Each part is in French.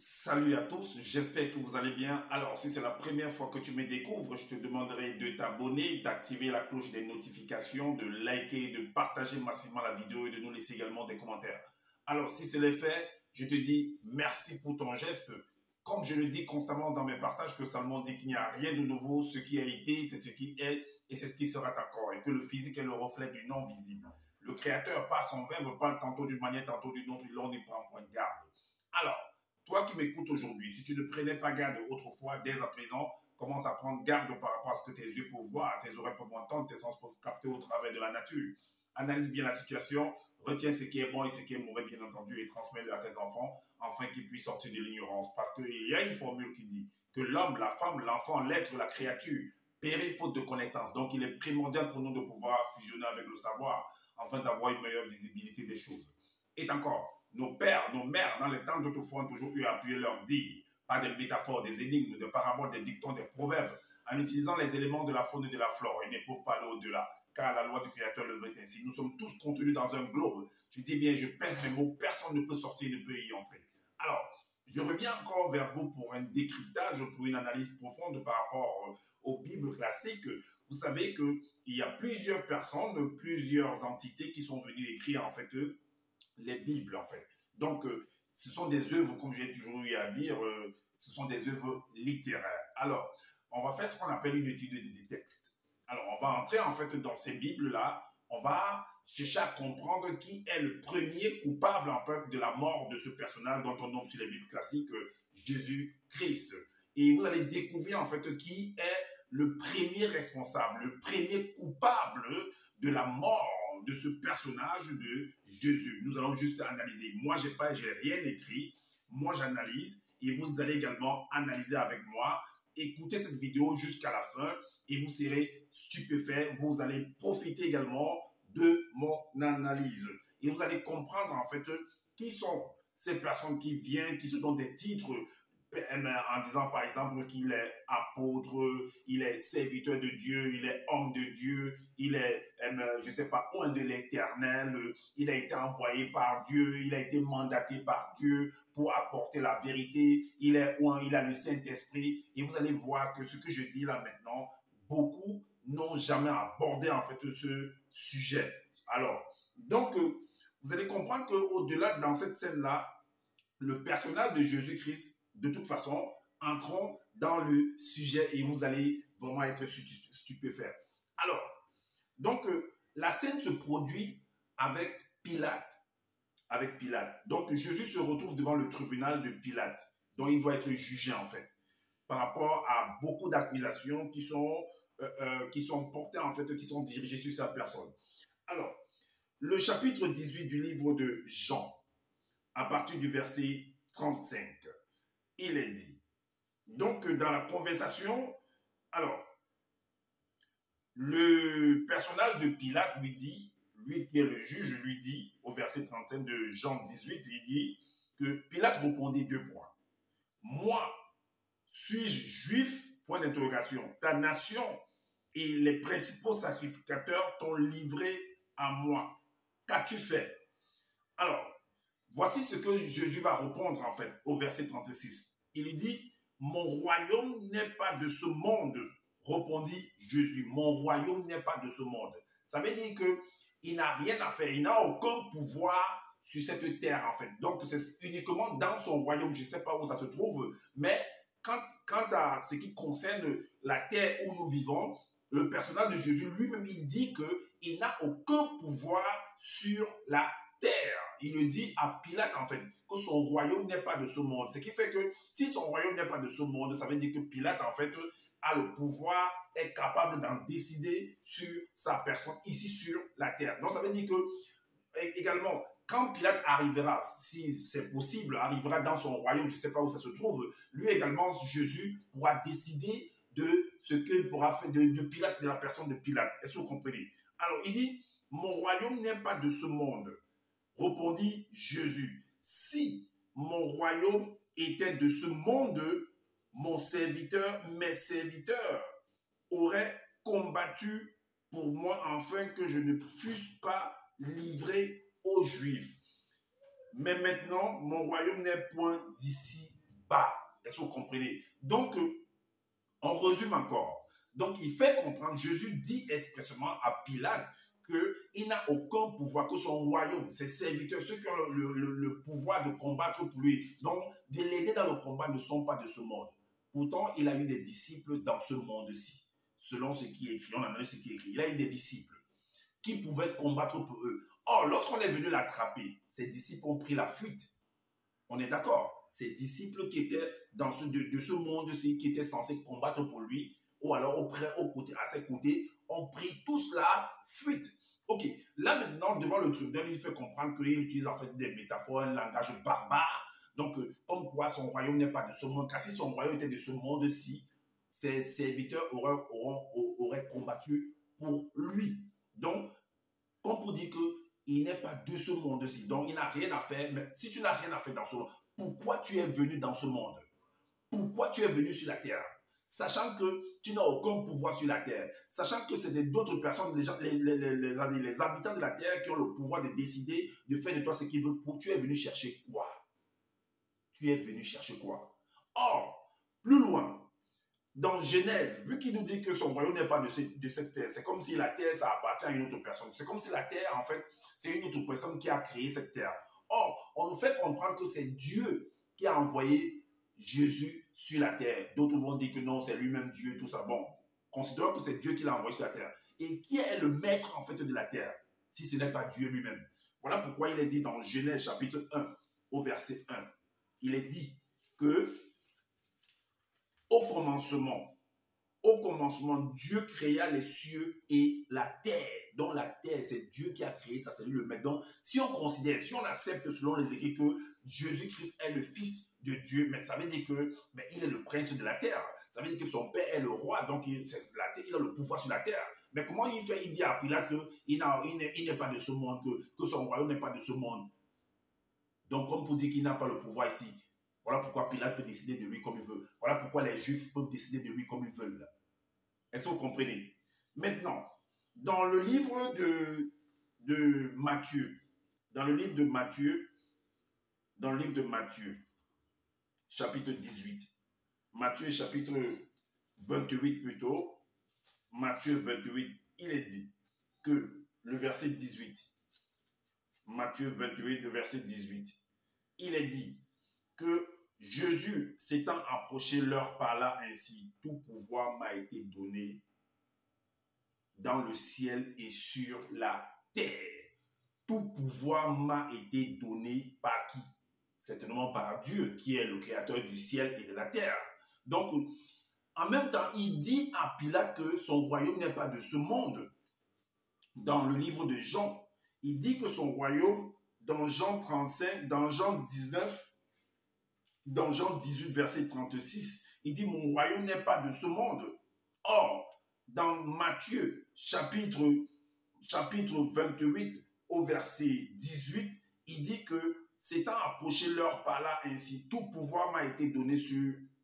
Salut à tous, j'espère que vous allez bien. Alors, si c'est la première fois que tu me découvres, je te demanderai de t'abonner, d'activer la cloche des notifications, de liker, de partager massivement la vidéo et de nous laisser également des commentaires. Alors, si c'est fait, je te dis merci pour ton geste. Comme je le dis constamment dans mes partages, que Salomon dit qu'il n'y a rien de nouveau, ce qui a été, c'est ce qui est et c'est ce qui sera encore, et que le physique est le reflet du non visible. Le Créateur, par son verbe, parle tantôt d'une manière, tantôt d'une autre, l'on n'y prend point de garde. Alors, toi qui m'écoutes aujourd'hui, si tu ne prenais pas garde autrefois, dès à présent, commence à prendre garde par rapport à ce que tes yeux peuvent voir, tes oreilles peuvent entendre, tes sens peuvent capter au travers de la nature. Analyse bien la situation, retiens ce qui est bon et ce qui est mauvais, bien entendu, et transmets-le à tes enfants, afin qu'ils puissent sortir de l'ignorance. Parce qu'il y a une formule qui dit que l'homme, la femme, l'enfant, l'être, la créature, périt faute de connaissance. Donc, il est primordial pour nous de pouvoir fusionner avec le savoir, afin d'avoir une meilleure visibilité des choses. Et encore, nos pères, nos mères, dans les temps d'autrefois, ont toujours eu à appuyer leur dire par des métaphores, des énigmes, des paraboles, des dictons, des proverbes, en utilisant les éléments de la faune et de la flore. Ils ne peuvent pas aller au-delà, car la loi du Créateur le veut ainsi. Nous sommes tous contenus dans un globe. Je dis bien, je pèse mes mots, personne ne peut sortir, ne peut y entrer. Alors, je reviens encore vers vous pour un décryptage, pour une analyse profonde par rapport aux Bibles classiques. Vous savez qu'il y a plusieurs personnes, plusieurs entités qui sont venues écrire en fait les Bibles en fait. Donc, ce sont des œuvres, comme j'ai toujours eu à dire, ce sont des œuvres littéraires. Alors, on va faire ce qu'on appelle une étude des textes. Alors, on va entrer en fait dans ces Bibles-là, on va chercher à comprendre qui est le premier coupable en fait de la mort de ce personnage dont on nomme sur les Bibles classiques Jésus-Christ. Et vous allez découvrir en fait qui est le premier responsable, le premier coupable de la mort de ce personnage de Jésus. Nous allons juste analyser. Moi, j'ai rien écrit. Moi, j'analyse et vous allez également analyser avec moi. Écoutez cette vidéo jusqu'à la fin et vous serez stupéfait. Vous allez profiter également de mon analyse. Et vous allez comprendre en fait qui sont ces personnes qui viennent, qui se donnent des titres en disant par exemple qu'il est apôtre, il est serviteur de Dieu, il est homme de Dieu, il est, je ne sais pas, un de l'Éternel, il a été envoyé par Dieu, il a été mandaté par Dieu pour apporter la vérité, il a le Saint-Esprit. Et vous allez voir que ce que je dis là maintenant, beaucoup n'ont jamais abordé en fait ce sujet. Alors, donc, vous allez comprendre qu'au-delà, dans cette scène-là, le personnage de Jésus-Christ, de toute façon, entrons dans le sujet et vous allez vraiment être stupéfaits. Alors, donc, la scène se produit avec Pilate. Donc, Jésus se retrouve devant le tribunal de Pilate, dont il doit être jugé, en fait, par rapport à beaucoup d'accusations qui sont portées, en fait, qui sont dirigées sur sa personne. Alors, le chapitre 18 du livre de Jean, à partir du verset 35, il est dit. Donc, dans la conversation, alors, le personnage de Pilate lui dit, lui qui est le juge, lui dit, au verset 35 de Jean 18, il dit que Pilate répondit 2 points. Moi, suis-je juif? Point d'interrogation. Ta nation et les principaux sacrificateurs t'ont livré à moi. Qu'as-tu fait? Alors, voici ce que Jésus va répondre en fait au verset 36. Il dit, mon royaume n'est pas de ce monde, répondit Jésus. Mon royaume n'est pas de ce monde. Ça veut dire qu'il n'a rien à faire, il n'a aucun pouvoir sur cette terre en fait. Donc c'est uniquement dans son royaume, je ne sais pas où ça se trouve, mais quant à ce qui concerne la terre où nous vivons, le personnage de Jésus lui-même, il dit qu'il n'a aucun pouvoir sur la terre. Il le dit à Pilate en fait, que son royaume n'est pas de ce monde. Ce qui fait que si son royaume n'est pas de ce monde, ça veut dire que Pilate en fait a le pouvoir, est capable d'en décider sur sa personne ici sur la terre. Donc ça veut dire que également, quand Pilate arrivera, si c'est possible, arrivera dans son royaume, je ne sais pas où ça se trouve, lui également, Jésus pourra décider de ce qu'il pourra faire de Pilate, de la personne de Pilate. Est-ce que vous comprenez? Alors il dit, mon royaume n'est pas de ce monde. Répondit Jésus, si mon royaume était de ce monde, mes serviteurs auraient combattu pour moi afin que je ne fusse pas livré aux Juifs. Mais maintenant, mon royaume n'est point d'ici bas. Est-ce que vous comprenez? Donc, on résume encore. Donc, il fait comprendre, Jésus dit expressément à Pilate qu'il n'a aucun pouvoir, que son royaume, ses serviteurs, ceux qui ont le pouvoir de combattre pour lui, donc de l'aider dans le combat, ne sont pas de ce monde. Pourtant, il a eu des disciples dans ce monde-ci, selon ce qui est écrit. On a lu ce qui est écrit. Il a eu des disciples qui pouvaient combattre pour eux. Or, lorsqu'on est venu l'attraper, ses disciples ont pris la fuite. On est d'accord? Ces disciples qui étaient dans de ce monde-ci, qui étaient censés combattre pour lui, ou alors à ses côtés, ont pris tous la fuite. Ok, là maintenant, devant le tribunal, il fait comprendre qu'il utilise en fait des métaphores, un langage barbare. Donc, comme quoi son royaume n'est pas de ce monde. Car si son royaume était de ce monde-ci, ses serviteurs auraient combattu pour lui. Donc, comme pour dire qu'il n'est pas de ce monde-ci. Donc, il n'a rien à faire. Mais si tu n'as rien à faire dans ce monde, pourquoi tu es venu dans ce monde? Pourquoi tu es venu sur la terre? Sachant que tu n'as aucun pouvoir sur la terre, sachant que c'est d'autres personnes, les habitants de la terre qui ont le pouvoir de décider, de faire de toi ce qu'ils veulent, tu es venu chercher quoi? Tu es venu chercher quoi? Or, plus loin, dans Genèse, vu qu'il nous dit que son royaume n'est pas de cette terre, c'est comme si la terre, ça appartient à une autre personne. C'est comme si la terre, en fait, c'est une autre personne qui a créé cette terre. Or, on nous fait comprendre que c'est Dieu qui a envoyé Jésus sur la terre. D'autres vont dire que non, c'est lui-même Dieu, tout ça. Bon, considérons que c'est Dieu qui l'a envoyé sur la terre. Et qui est le maître, en fait, de la terre, si ce n'est pas Dieu lui-même? Voilà pourquoi il est dit dans Genèse chapitre 1, au verset 1. Il est dit que au commencement, Dieu créa les cieux et la terre. Donc la terre, c'est Dieu qui a créé ça, c'est lui le maître. Donc si on considère, si on accepte selon les écrits que Jésus-Christ est le Fils de Dieu, mais ça veut dire que il est le prince de la terre. Ça veut dire que son père est le roi, donc il a le pouvoir sur la terre. Mais comment il fait? Il dit à Pilate qu'il n'est pas de ce monde, que son royaume n'est pas de ce monde. Donc comme pour dire qu'il n'a pas le pouvoir ici. Voilà pourquoi Pilate peut décider de lui comme il veut. Voilà pourquoi les Juifs peuvent décider de lui comme ils veulent. Est-ce que vous comprenez? Maintenant, dans le livre de Matthieu, chapitre 18, Matthieu chapitre 28 plutôt, Matthieu 28, il est dit que le verset 18, Matthieu 28, le verset 18, il est dit que Jésus s'étant approché leur parla ainsi, tout pouvoir m'a été donné dans le ciel et sur la terre. Tout pouvoir m'a été donné par qui? Certainement par Dieu, qui est le créateur du ciel et de la terre. Donc, en même temps, il dit à Pilate que son royaume n'est pas de ce monde. Dans le livre de Jean, il dit que son royaume, dans Jean 35, dans Jean 19, dans Jean 18, verset 36, il dit « Mon royaume n'est pas de ce monde ». Or, dans Matthieu, chapitre 28, au verset 18, il dit que s'étant approché leur par là ainsi, tout pouvoir m'a été donné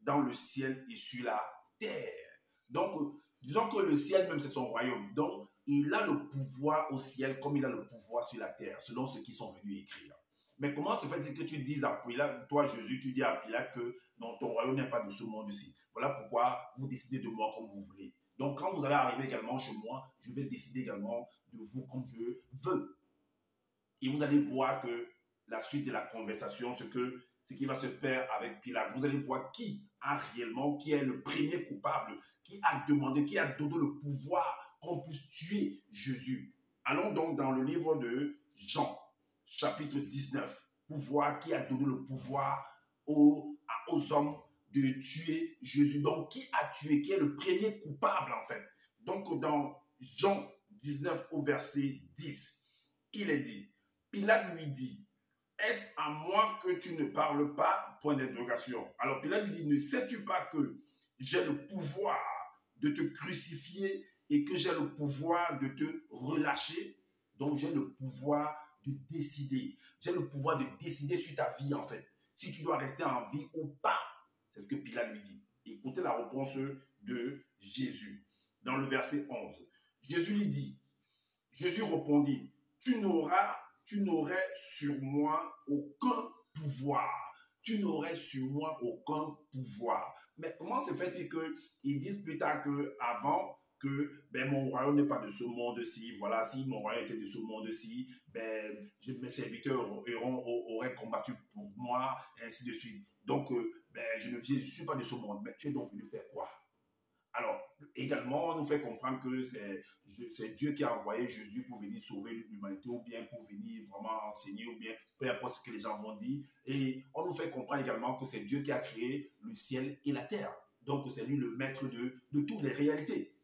dans le ciel et sur la terre. Donc, disons que le ciel même, c'est son royaume. Donc, il a le pouvoir au ciel comme il a le pouvoir sur la terre, selon ce qu'ils sont venus écrire. Mais comment se fait-il que tu dises à Pilate, toi Jésus, tu dis à Pilate que non, ton royaume n'est pas de ce monde-ci. Voilà pourquoi vous décidez de moi comme vous voulez. Donc quand vous allez arriver également chez moi, je vais décider également de vous comme je veux. Et vous allez voir que la suite de la conversation, ce qui va se faire avec Pilate, vous allez voir qui est le premier coupable, qui a demandé, qui a donné le pouvoir qu'on puisse tuer Jésus. Allons donc dans le livre de Jean, chapitre 19, pour voir qui a donné le pouvoir aux hommes de tuer Jésus. Donc, qui a tué, qui est le premier coupable en fait. Donc, dans Jean 19 au verset 10, il est dit, Pilate lui dit, est-ce à moi que tu ne parles pas? Point d'interrogation. Alors Pilate lui dit, ne sais-tu pas que j'ai le pouvoir de te crucifier et que j'ai le pouvoir de te relâcher? Donc j'ai le pouvoir de décider. J'ai le pouvoir de décider sur ta vie en fait. Si tu dois rester en vie ou pas. C'est ce que Pilate lui dit. Écoutez la réponse de Jésus. Dans le verset 11. Jésus lui dit, Jésus répondit, tu n'aurais sur moi aucun pouvoir tu n'aurais sur moi aucun pouvoir. Mais comment se fait-il qu'ils disent plus tard qu'avant, que ben, mon royaume n'est pas de ce monde-ci, voilà, si mon royaume était de ce monde-ci, ben, mes serviteurs auraient combattu pour moi, et ainsi de suite. Donc, ben, je ne suis pas de ce monde, mais tu es donc venu faire quoi? Alors, également, on nous fait comprendre que c'est Dieu qui a envoyé Jésus pour venir sauver l'humanité ou bien pour venir vraiment enseigner ou bien peu importe ce que les gens vont dire. Et on nous fait comprendre également que c'est Dieu qui a créé le ciel et la terre. Donc, c'est lui le maître de toutes les réalités.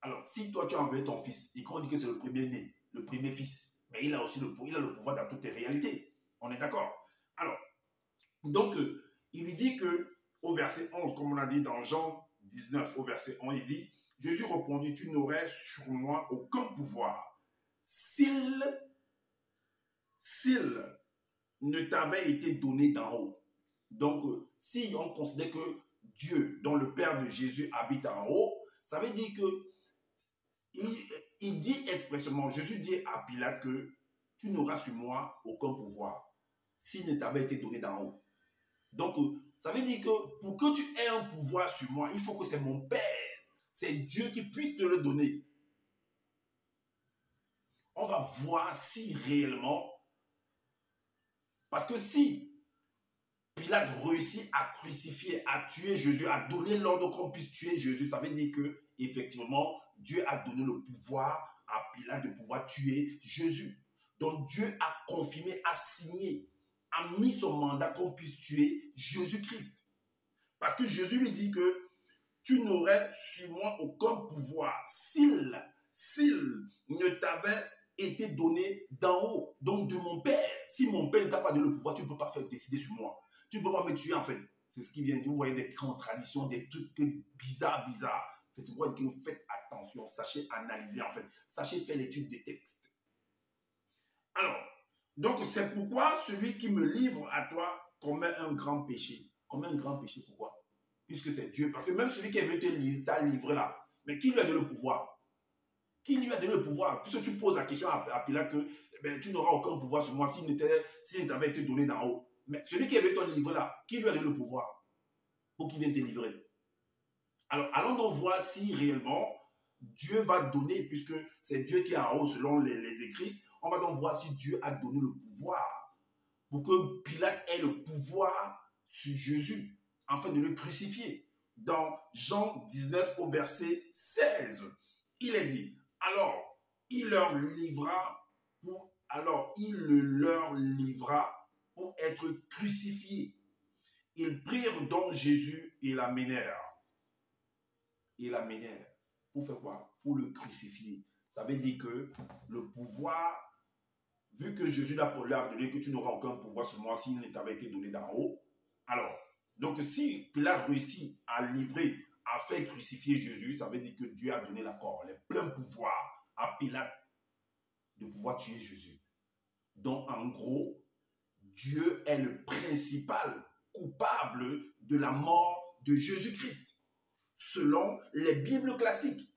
Alors, si toi, tu as envoyé ton fils et qu'on dit que c'est le premier-né, le premier fils, mais il a aussi le pouvoir dans toutes les réalités. On est d'accord? Alors, donc, il lui dit que au verset 11, comme on a dit dans Jean 19, au verset 11, il dit, Jésus répondit, tu n'aurais sur moi aucun pouvoir s'il ne t'avait été donné d'en haut. Donc, si on considère que Dieu, dont le Père de Jésus habite en haut, ça veut dire que il dit expressément, Jésus dit à Pilate que tu n'auras sur moi aucun pouvoir s'il ne t'avait été donné d'en haut. Donc, ça veut dire que pour que tu aies un pouvoir sur moi, il faut que c'est mon Père, c'est Dieu qui puisse te le donner. On va voir si réellement, parce que si Pilate réussit à crucifier, à tuer Jésus, à donner l'ordre qu'on puisse tuer Jésus, ça veut dire que effectivement, Dieu a donné le pouvoir à Pilate de pouvoir tuer Jésus. Donc Dieu a confirmé, a signé, a mis son mandat qu'on puisse tuer Jésus-Christ. Parce que Jésus lui dit que tu n'aurais sur moi aucun pouvoir s'il ne t'avait été donné d'en haut, donc de mon Père. Si mon Père ne t'a pas donné le pouvoir, tu ne peux pas faire décider sur moi. Tu ne peux pas me tuer en fait. C'est ce qui vient. Vous voyez des contradictions, des trucs bizarres. C'est pourquoi vous faites attention, sachez analyser en fait, sachez faire l'étude des textes. Alors, donc c'est pourquoi celui qui me livre à toi commet un grand péché. Commet un grand péché, pourquoi? Puisque c'est Dieu. Parce que même celui qui est venu t'a livré là, mais qui lui a donné le pouvoir? Qui lui a donné le pouvoir? Puisque tu poses la question à Pilate que eh bien, tu n'auras aucun pouvoir sur moi s'il ne t'avait été donné d'en haut. Mais celui qui est venu te livrer là, qui lui a donné le pouvoir pour qu'il vienne te livrer? Alors, allons donc voir si réellement Dieu va donner, puisque c'est Dieu qui est en haut selon les écrits, on va donc voir si Dieu a donné le pouvoir pour que Pilate ait le pouvoir sur Jésus, afin de le crucifier. Dans Jean 19 au verset 16, il est dit, alors il le leur livra pour être crucifié. Ils prirent donc Jésus et l'amenèrent. Pour faire quoi? Pour le crucifier. Ça veut dire que le pouvoir, vu que Jésus l'a donné, que tu n'auras aucun pouvoir sur moi s'il ne t'avait été donné d'en haut. Alors, donc si Pilate réussit à livrer, à faire crucifier Jésus, ça veut dire que Dieu a donné l'accord, les pleins pouvoirs à Pilate de pouvoir tuer Jésus. Donc en gros, Dieu est le principal coupable de la mort de Jésus-Christ, selon les Bibles classiques.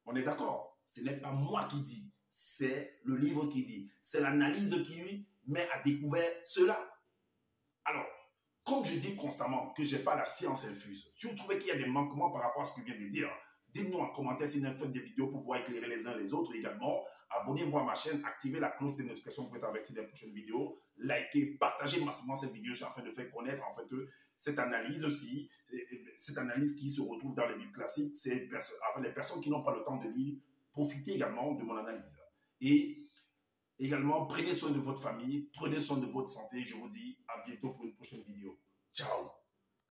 On est d'accord? Ce n'est pas moi qui dis, c'est le livre qui dit. C'est l'analyse qui met à découvert cela. Alors, comme je dis constamment que je n'ai pas la science infuse, si vous trouvez qu'il y a des manquements par rapport à ce que je viens de dire, dites-nous en commentaire si vous faites des vidéos pour pouvoir éclairer les uns les autres également. Abonnez-vous à ma chaîne, activez la cloche de notification pour être averti des prochaines vidéos. Likez, partagez massivement cette vidéo afin de faire connaître en fait cette analyse aussi, cette analyse qui se retrouve dans les livres classiques. C'est les personnes qui n'ont pas le temps de lire, profitez également de mon analyse. Et également, prenez soin de votre famille, prenez soin de votre santé. Je vous dis à bientôt pour une prochaine vidéo. Ciao!